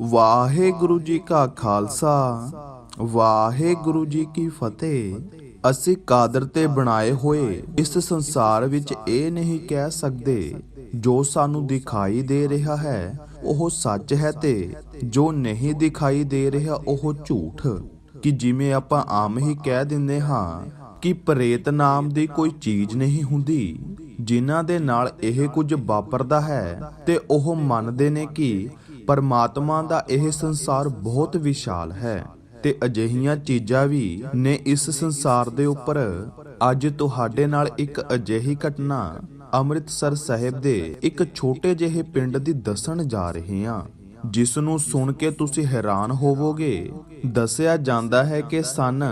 ਵਾਹਿਗੁਰੂ ਜੀ ਕਾ ਖਾਲਸਾ ਵਾਹਿਗੁਰੂ ਜੀ ਕੀ ਫਤਿਹ। ਅਸੀਂ ਕਾਦਰ ਤੇ ਬਣਾਏ ਹੋਏ ਇਸ ਸੰਸਾਰ ਵਿੱਚ ਇਹ ਨਹੀਂ ਕਹਿ ਸਕਦੇ ਜੋ ਸਾਨੂੰ ਦਿਖਾਈ ਦੇ ਰਿਹਾ ਹੈ ਉਹ ਸੱਚ ਹੈ ਤੇ ਜੋ ਨਹੀਂ ਦਿਖਾਈ ਦੇ ਰਿਹਾ ਉਹ ਝੂਠ। ਕਿ ਜਿਵੇਂ ਆਪਾਂ ਆਮ ਹੀ ਕਹਿ ਦਿੰਦੇ ਹਾਂ ਕਿ ਪ੍ਰੇਤ ਨਾਮ ਦੀ ਕੋਈ ਚੀਜ਼ ਨਹੀਂ ਹੁੰਦੀ ਜਿਨ੍ਹਾਂ ਦੇ ਨਾਲ ਇਹ ਕੁਝ ਵਾਪਰਦਾ ਹੈ, ਤੇ ਉਹ ਮੰਨਦੇ ਨੇ ਕਿ ਪਰਮਾਤਮਾ ਦਾ ਇਹ ਸੰਸਾਰ ਬਹੁਤ ਵਿਸ਼ਾਲ ਹੈ ਤੇ ਅਜਿਹੀਆਂ ਚੀਜ਼ਾਂ ਵੀ ਨੇ ਇਸ ਸੰਸਾਰ ਦੇ ਉੱਪਰ। ਅੱਜ ਤੁਹਾਡੇ ਨਾਲ ਇੱਕ ਅਜਿਹੀ ਘਟਨਾ ਅੰਮ੍ਰਿਤਸਰ ਸਾਹਿਬ ਦੇ ਇੱਕ ਛੋਟੇ ਜਿਹੇ ਪਿੰਡ ਦੀ ਦੱਸਣ ਜਾ ਰਹੇ ਹਾਂ, ਜਿਸ ਨੂੰ ਸੁਣ ਕੇ ਤੁਸੀਂ ਹੈਰਾਨ ਹੋਵੋਗੇ। ਦੱਸਿਆ ਜਾਂਦਾ ਹੈ ਕਿ ਸਨ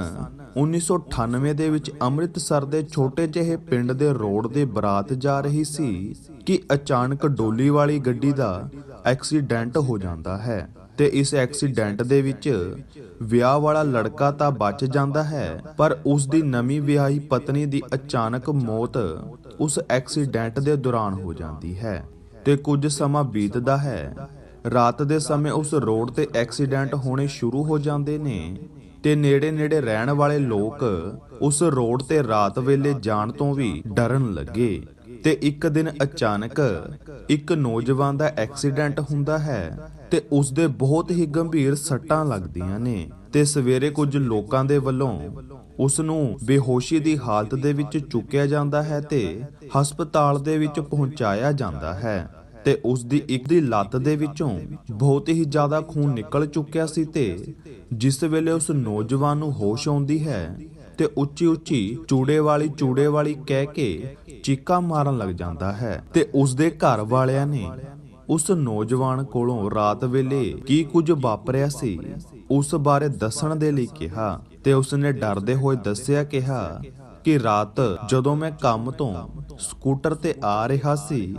1998 ਦੇ ਵਿੱਚ ਅੰਮ੍ਰਿਤਸਰ ਦੇ ਛੋਟੇ ਜਿਹੇ ਪਿੰਡ ਦੇ ਰੋਡ ਦੇ ਬਰਾਤ ਜਾ ਰਹੀ ਸੀ ਕਿ ਅਚਾਨਕ ਡੋਲੀ ਵਾਲੀ ਗੱਡੀ ਦਾ ਐਕਸੀਡੈਂਟ ਹੋ ਜਾਂਦਾ ਹੈ ਤੇ ਇਸ ਐਕਸੀਡੈਂਟ ਦੇ ਵਿੱਚ ਵਿਆਹ ਵਾਲਾ ਲੜਕਾ ਤਾਂ ਬਚ ਜਾਂਦਾ ਹੈ, ਪਰ ਉਸ ਦੀ ਨਵੀਂ ਵਿਆਹੀ ਪਤਨੀ ਦੀ ਅਚਾਨਕ ਮੌਤ ਉਸ ਐਕਸੀਡੈਂਟ ਦੇ ਦੌਰਾਨ ਹੋ ਜਾਂਦੀ ਹੈ। ਤੇ ਕੁਝ ਸਮਾਂ ਬੀਤਦਾ ਹੈ। ਰਾਤ ਦੇ ਸਮੇਂ ਉਸ ਰੋਡ ਤੇ ਐਕਸੀਡੈਂਟ ਹੋਣੇ ਸ਼ੁਰੂ ਹੋ ਜਾਂਦੇ ਨੇ ਤੇ ਨੇੜੇ ਰਹਿਣ ਵਾਲੇ ਲੋਕ ਉਸ ਰੋਡ ਤੇ ਰਾਤ ਵੇਲੇ ਜਾਣ ਤੋਂ ਵੀ ਡਰਨ ਲੱਗੇ। ਤੇ ਇੱਕ ਦਿਨ ਅਚਾਨਕ ਇੱਕ ਨੌਜਵਾਨ ਦਾ ਐਕਸੀਡੈਂਟ ਹੁੰਦਾ ਹੈ ਤੇ ਉਸ ਦੇ ਬਹੁਤ ਹੀ ਗੰਭੀਰ ਸੱਟਾਂ ਲੱਗਦੀਆਂ ਨੇ ਤੇ ਸਵੇਰੇ ਕੁਝ ਲੋਕਾਂ ਦੇ ਵੱਲੋਂ ਉਸ ਨੂੰ ਬੇਹੋਸ਼ੀ ਦੀ ਹਾਲਤ ਦੇ ਵਿੱਚ ਚੁੱਕਿਆ ਜਾਂਦਾ ਹੈ ਤੇ ਹਸਪਤਾਲ ਦੇ ਵਿੱਚ ਪਹੁੰਚਾਇਆ ਜਾਂਦਾ ਹੈ। ਤੇ ਉਸ ਦੀ ਇੱਕ ਦੀ ਲੱਤ ਦੇ ਵਿੱਚੋਂ ਬਹੁਤ ਹੀ ਜ਼ਿਆਦਾ ਖੂਨ ਨਿਕਲ ਚੁੱਕਿਆ ਸੀ ਤੇ ਜਿਸ ਵੇਲੇ ਉਸ ਨੌਜਵਾਨ ਨੂੰ ਹੋਸ਼ ਆਉਂਦੀ ਹੈ ਤੇ ਉੱਚੀ ਉੱਚੀ ਚੂੜੇ ਵਾਲੀ ਕਹਿ ਕੇ ਚੀਕਾਂ ਮਾਰਨ ਲੱਗ ਜਾਂਦਾ ਹੈ। ਤੇ ਉਸ ਦੇ ਘਰ ਵਾਲਿਆਂ ਨੇ ਉਸ ਨੌਜਵਾਨ ਕੋਲੋਂ ਰਾਤ ਵੇਲੇ ਕੀ ਕੁਝ ਵਾਪਰਿਆ ਸੀ ਉਸ ਬਾਰੇ ਦੱਸਣ ਦੇ ਲਈ ਕਿਹਾ ਤੇ ਉਸਨੇ ਡਰਦੇ ਹੋਏ ਦੱਸਿਆ ਕਿ ਰਾਤ ਜਦੋਂ ਮੈਂ ਕੰਮ ਤੋਂ ਸਕੂਟਰ ਤੇ ਆ ਰਿਹਾ ਸੀ,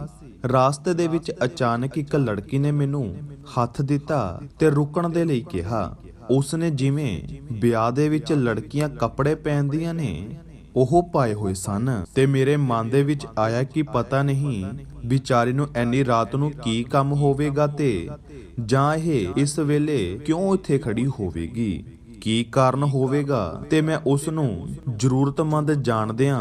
ਰਾਸਤੇ ਦੇ ਵਿੱਚ ਅਚਾਨਕ ਇੱਕ ਲੜਕੀ ਨੇ ਮੈਨੂੰ ਹੱਥ ਦਿੱਤਾ ਤੇ ਰੁਕਣ ਦੇ ਲਈ ਕਿਹਾ। ਉਸਨੇ ਜਿਵੇਂ ਵਿਆਹ ਦੇ ਵਿੱਚ ਲੜਕੀਆਂ ਕੱਪੜੇ ਪਹਿਨਦੀਆਂ ਨੇ ਉਹ ਪਾਏ ਹੋਏ ਸਨ ਤੇ ਮੇਰੇ ਮਨ ਦੇ ਵਿੱਚ ਆਇਆ ਕਿ ਪਤਾ ਨਹੀਂ ਵਿਚਾਰੀ ਨੂੰ ਐਨੀ ਰਾਤ ਨੂੰ ਕੀ ਕੰਮ ਹੋਵੇਗਾ ਤੇ ਜਾਂ ਇਹ ਇਸ ਵੇਲੇ ਕਿਉਂ ਇੱਥੇ ਖੜੀ ਹੋਵੇਗੀ, ਕੀ ਕਾਰਨ ਹੋਵੇਗਾ। ਤੇ ਮੈਂ ਉਸ ਨੂੰ ਜ਼ਰੂਰਤਮੰਦ ਜਾਣਦਿਆਂ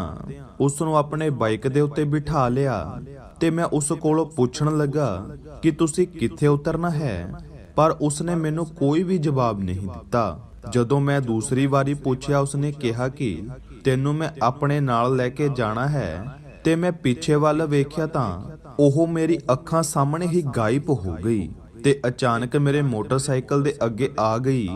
ਉਸ ਨੂੰ ਆਪਣੇ ਬਾਈਕ ਦੇ ਉੱਤੇ ਬਿਠਾ ਲਿਆ ਤੇ ਮੈਂ ਉਸ ਕੋਲੋਂ ਪੁੱਛਣ ਲੱਗਾ ਕਿ ਤੁਸੀਂ ਕਿੱਥੇ ਉਤਰਨਾ ਹੈ, ਪਰ ਉਸਨੇ ਮੈਨੂੰ ਕੋਈ ਵੀ ਜਵਾਬ ਨਹੀਂ ਦਿੱਤਾ। ਜਦੋਂ ਮੈਂ ਦੂਸਰੀ ਵਾਰੀ ਪੁੱਛਿਆ ਉਸਨੇ ਕਿਹਾ ਕਿ ਤੈਨੂੰ ਮੈਂ ਆਪਣੇ ਨਾਲ ਲੈ ਕੇ ਜਾਣਾ ਹੈ ਤੇ ਮੈਂ ਪਿੱਛੇ ਵੱਲ ਵੇਖਿਆ ਤਾਂ ਉਹ ਮੇਰੀ ਅੱਖਾਂ ਸਾਹਮਣੇ ਹੀ ਗਾਇਬ ਹੋ ਗਈ ਤੇ ਅਚਾਨਕ ਮੇਰੇ ਮੋਟਰਸਾਈਕਲ ਦੇ ਅੱਗੇ ਆ ਗਈ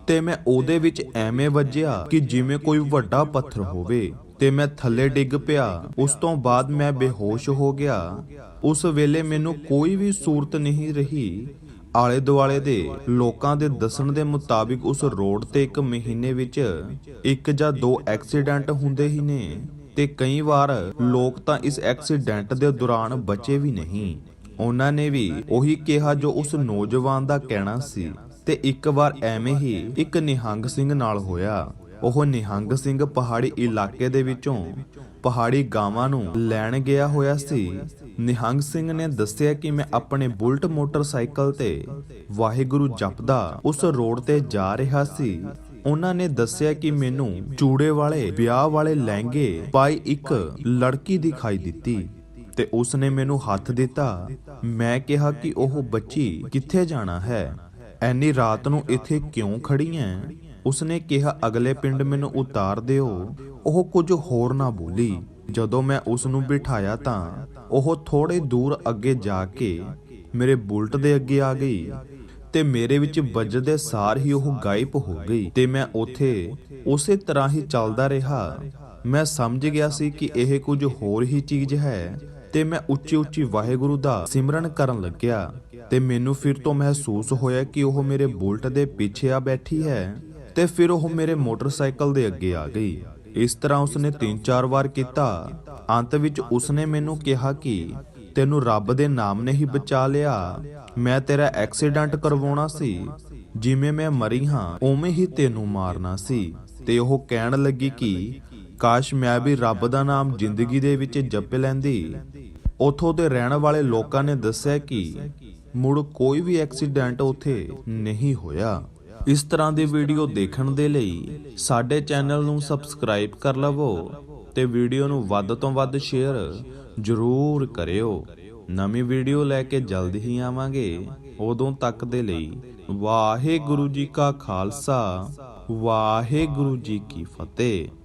ਤੇ ਮੈਂ ਉਹਦੇ ਵਿੱਚ ਐਵੇਂ ਵੱਜਿਆ ਕਿ ਜਿਵੇਂ ਕੋਈ ਵੱਡਾ ਪੱਥਰ ਹੋਵੇ ਤੇ ਮੈਂ ਥੱਲੇ ਡਿੱਗ ਪਿਆ। ਉਸ ਤੋਂ ਬਾਅਦ ਮੈਂ ਬੇਹੋਸ਼ ਹੋ ਗਿਆ। ਉਸ ਵੇਲੇ ਮੈਨੂੰ ਕੋਈ ਵੀ ਸੂਰਤ ਨਹੀਂ ਰਹੀ। ਆਲੇ ਦੁਆਲੇ ਦੇ ਲੋਕਾਂ ਦੇ ਦੱਸਣ ਦੇ ਮੁਤਾਬਿਕ ਉਸ ਰੋਡ ਤੇ ਇੱਕ ਮਹੀਨੇ ਵਿੱਚ 1 ਜਾਂ 2 ਐਕਸੀਡੈਂਟ ਹੁੰਦੇ ਹੀ ਨੇ ਤੇ ਕਈ ਵਾਰ ਲੋਕ ਤਾਂ ਇਸ ਐਕਸੀਡੈਂਟ ਦੇ ਦੌਰਾਨ ਬਚੇ ਵੀ ਨਹੀਂ। ਉਹਨਾਂ ਨੇ ਵੀ ਉਹੀ ਕਿਹਾ ਜੋ ਉਸ ਨੌਜਵਾਨ ਦਾ ਕਹਿਣਾ ਸੀ। ਤੇ ਇੱਕ ਵਾਰ ਐਵੇਂ ਹੀ ਇੱਕ ਨਿਹੰਗ ਸਿੰਘ ਨਾਲ ਹੋਇਆ। ਉਹ ਨਿਹੰਗ ਸਿੰਘ ਪਹਾੜੀ ਇਲਾਕੇ ਦੇ ਵਿੱਚੋਂ ਪਹਾੜੀ ਗਾਵਾਂ ਨੂੰ ਲੈਣ ਗਿਆ ਹੋਇਆ ਸੀ। ਨਿਹੰਗ ਸਿੰਘ ਨੇ ਦੱਸਿਆ ਕਿ ਮੈਂ ਆਪਣੇ ਬੁਲਟ ਮੋਟਰਸਾਈਕਲ ਤੇ ਵਾਹਿਗੁਰੂ ਜਪਦਾ ਉਸ ਰੋਡ ਤੇ ਜਾ ਰਿਹਾ ਸੀ। ਉਹਨਾਂ ਨੇ ਦੱਸਿਆ ਕਿ ਮੈਨੂੰ ਚੂੜੇ ਵਾਲੇ ਵਿਆਹ ਵਾਲੇ ਲਹਿੰਗੇ ਪਾਈ ਇੱਕ ਲੜਕੀ ਦਿਖਾਈ ਦਿੱਤੀ ਤੇ ਉਸਨੇ ਮੈਨੂੰ ਹੱਥ ਦਿੱਤਾ। ਮੈਂ ਕਿਹਾ ਕਿ ਉਹ ਬੱਚੀ ਕਿੱਥੇ ਜਾਣਾ ਹੈ, ਐਨੀ ਰਾਤ ਨੂੰ ਇੱਥੇ ਕਿਉਂ ਖੜੀ ਐ। ਉਸਨੇ ਕਿਹਾ ਅਗਲੇ ਪਿੰਡ ਮੈਨੂੰ ਉਤਾਰ ਦਿਓ। ਉਹ ਕੁਝ ਹੋਰ ਨਾ ਬੋਲੀ। ਜਦੋਂ ਮੈਂ ਉਸ ਨੂੰ ਬਿਠਾਇਆ ਤਾਂ ਉਹ ਥੋੜੇ ਦੂਰ ਅੱਗੇ ਜਾ ਕੇ ਮੇਰੇ ਬੁਲਟ ਦੇ ਅੱਗੇ ਆ ਗਈ ਤੇ ਮੇਰੇ ਵਿੱਚ ਵੱਜਦੇ ਸਾਰ ਹੀ ਉਹ ਗਾਇਬ ਹੋ ਗਈ ਤੇ ਮੈਂ ਉੱਥੇ ਉਸੇ ਤਰ੍ਹਾਂ ਹੀ ਚੱਲਦਾ ਰਿਹਾ। ਮੈਂ ਸਮਝ ਗਿਆ ਸੀ ਕਿ ਇਹ ਕੁਝ ਹੋਰ ਹੀ ਚੀਜ਼ ਹੈ ਤੇ ਮੈਂ ਉੱਚੀ ਉੱਚੀ ਵਾਹਿਗੁਰੂ ਦਾ ਸਿਮਰਨ ਕਰਨ ਲੱਗਿਆ ਤੇ ਮੈਨੂੰ ਫਿਰ ਤੋਂ ਮਹਿਸੂਸ ਹੋਇਆ ਕਿ ਉਹ ਮੇਰੇ ਬੁਲਟ ਦੇ ਪਿੱਛੇ ਆ ਬੈਠੀ ਹੈ ਤੇ ਫਿਰ ਉਹ ਮੇਰੇ ਮੋਟਰਸਾਈਕਲ ਦੇ ਅੱਗੇ ਆ ਗਈ। ਇਸ ਤਰ੍ਹਾਂ ਉਸਨੇ 3-4 ਵਾਰ ਕੀਤਾ। ਅੰਤ ਵਿੱਚ ਉਸਨੇ ਮੈਨੂੰ ਕਿਹਾ ਕਿ ਤੈਨੂੰ ਰੱਬ ਦੇ ਨਾਮ ਨੇ ਹੀ ਬਚਾ ਲਿਆ, ਮੈਂ ਤੇਰਾ ਐਕਸੀਡੈਂਟ ਕਰਵਾਉਣਾ ਸੀ, ਜਿਵੇਂ ਮੈਂ ਮਰੀ ਹਾਂ ਉਵੇਂ ਹੀ ਤੈਨੂੰ ਮਾਰਨਾ ਸੀ। ਤੇ ਉਹ ਕਹਿਣ ਲੱਗੀ ਕਿ ਕਾਸ਼ ਮੈਂ ਵੀ ਰੱਬ ਦਾ ਨਾਮ ਜ਼ਿੰਦਗੀ ਦੇ ਵਿੱਚ ਜਪ ਲੈਂਦੀ। ਉੱਥੋਂ ਦੇ ਰਹਿਣ ਵਾਲੇ ਲੋਕਾਂ ਨੇ ਦੱਸਿਆ ਕਿ ਮੁੜ ਕੋਈ ਵੀ ਐਕਸੀਡੈਂਟ ਉੱਥੇ ਨਹੀਂ ਹੋਇਆ। ਇਸ ਤਰ੍ਹਾਂ ਦੀ ਵੀਡੀਓ ਦੇਖਣ ਦੇ ਲਈ ਸਾਡੇ ਚੈਨਲ ਨੂੰ ਸਬਸਕ੍ਰਾਈਬ ਕਰ ਲਵੋ ਤੇ ਵੀਡੀਓ ਨੂੰ ਵੱਧ ਤੋਂ ਵੱਧ ਸ਼ੇਅਰ ਜ਼ਰੂਰ ਕਰਿਓ। ਨਵੀਂ ਵੀਡੀਓ ਲੈ ਕੇ ਜਲਦ ਹੀ ਆਵਾਂਗੇ। ਉਦੋਂ ਤੱਕ ਦੇ ਲਈ ਵਾਹਿਗੁਰੂ ਜੀ ਕਾ ਖਾਲਸਾ, ਵਾਹਿਗੁਰੂ ਜੀ ਕੀ ਫਤਿਹ।